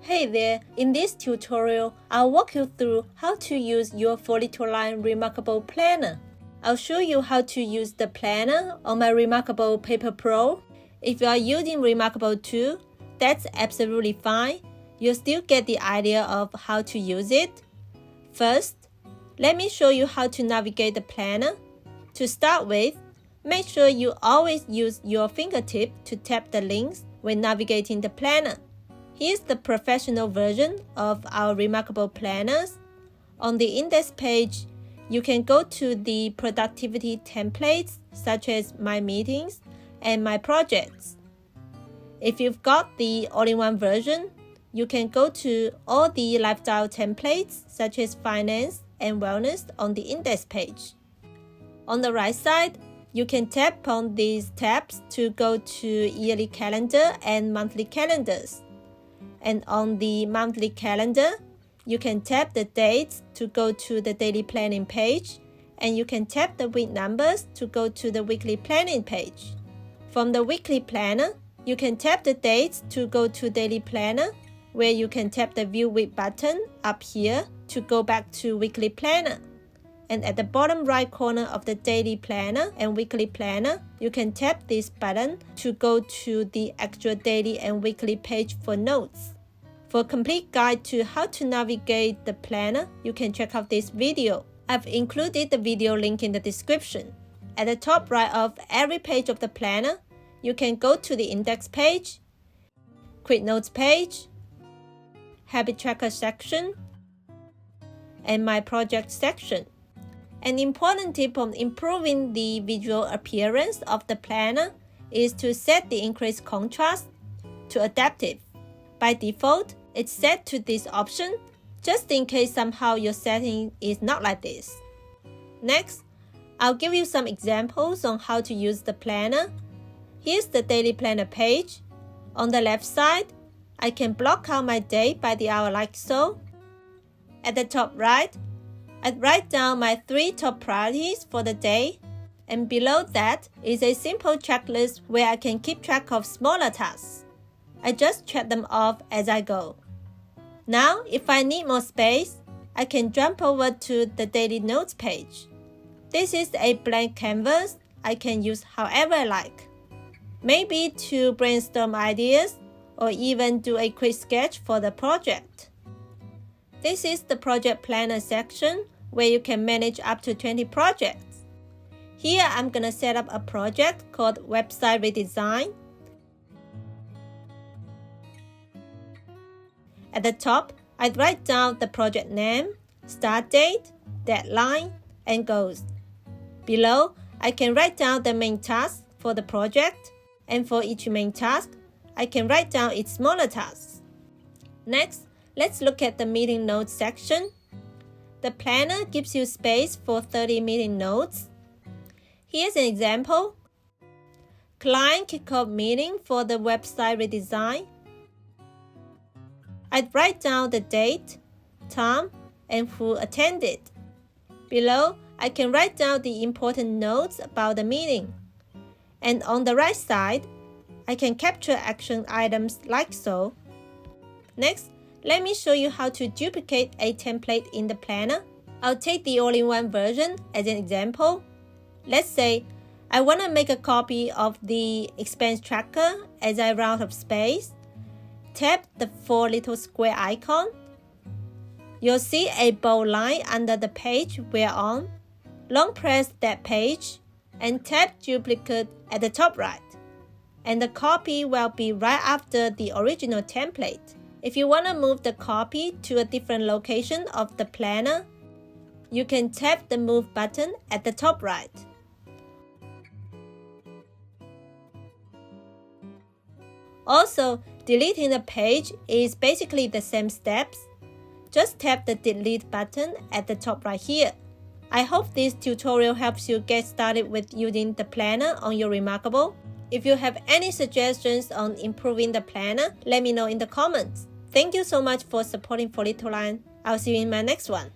Hey there, in this tutorial, I'll walk you through how to use your ForLittleLion reMarkable planner. I'll show you how to use the planner on my reMarkable Paper Pro. If you are using reMarkable 2, that's absolutely fine. You'll still get the idea of how to use it. First, let me show you how to navigate the planner. To start with, make sure you always use your fingertip to tap the links when navigating the planner. Here's the professional version of our reMarkable planners. On the index page, you can go to the productivity templates such as my meetings and my projects. If you've got the all-in-one version, you can go to all the lifestyle templates such as finance and wellness on the index page. On the right side, you can tap on these tabs to go to yearly calendar and monthly calendars. And on the monthly calendar, you can tap the dates to go to the daily planning page, and you can tap the week numbers to go to the weekly planning page. From the weekly planner, you can tap the dates to go to daily planner, where you can tap the view week button up here to go back to weekly planner. And at the bottom right corner of the daily planner and weekly planner, you can tap this button to go to the actual daily and weekly page for notes. For a complete guide to how to navigate the planner, you can check out this video. I've included the video link in the description. At the top right of every page of the planner, you can go to the index page, quick notes page, habit tracker section, and my project section. An important tip on improving the visual appearance of the planner is to set the increased contrast to adaptive. By default, it's set to this option, just in case somehow your setting is not like this. Next, I'll give you some examples on how to use the planner. Here's the daily planner page. On the left side, I can block out my day by the hour like so. At the top right, I'd write down my 3 top priorities for the day, and below that is a simple checklist where I can keep track of smaller tasks. I just check them off as I go. Now, if I need more space, I can jump over to the daily notes page. This is a blank canvas I can use however I like. Maybe to brainstorm ideas or even do a quick sketch for the project. This is the project planner section where you can manage up to 20 projects. Here I'm gonna set up a project called website redesign. At the top, I'd write down the project name, start date, deadline, and goals. Below, I can write down the main task for the project, and for each main task, I can write down its smaller tasks. Next, let's look at the meeting notes section. The planner gives you space for 30 meeting notes. Here's an example. Client kickoff meeting for the website redesign. I'd write down the date, time, and who attended. Below, I can write down the important notes about the meeting. And on the right side, I can capture action items like so. Next, let me show you how to duplicate a template in the planner. I'll take the all-in-one version as an example. Let's say I want to make a copy of the expense tracker as I run out of space. Tap the 4 little square icon. You'll see a bold line under the page we're on. Long press that page and tap duplicate at the top right. And the copy will be right after the original template. If you want to move the copy to a different location of the planner, you can tap the Move button at the top right. Also, deleting the page is basically the same steps. Just tap the Delete button at the top right here. I hope this tutorial helps you get started with using the planner on your reMarkable. If you have any suggestions on improving the planner, let me know in the comments. Thank you so much for supporting ForLittleLion. I'll see you in my next one.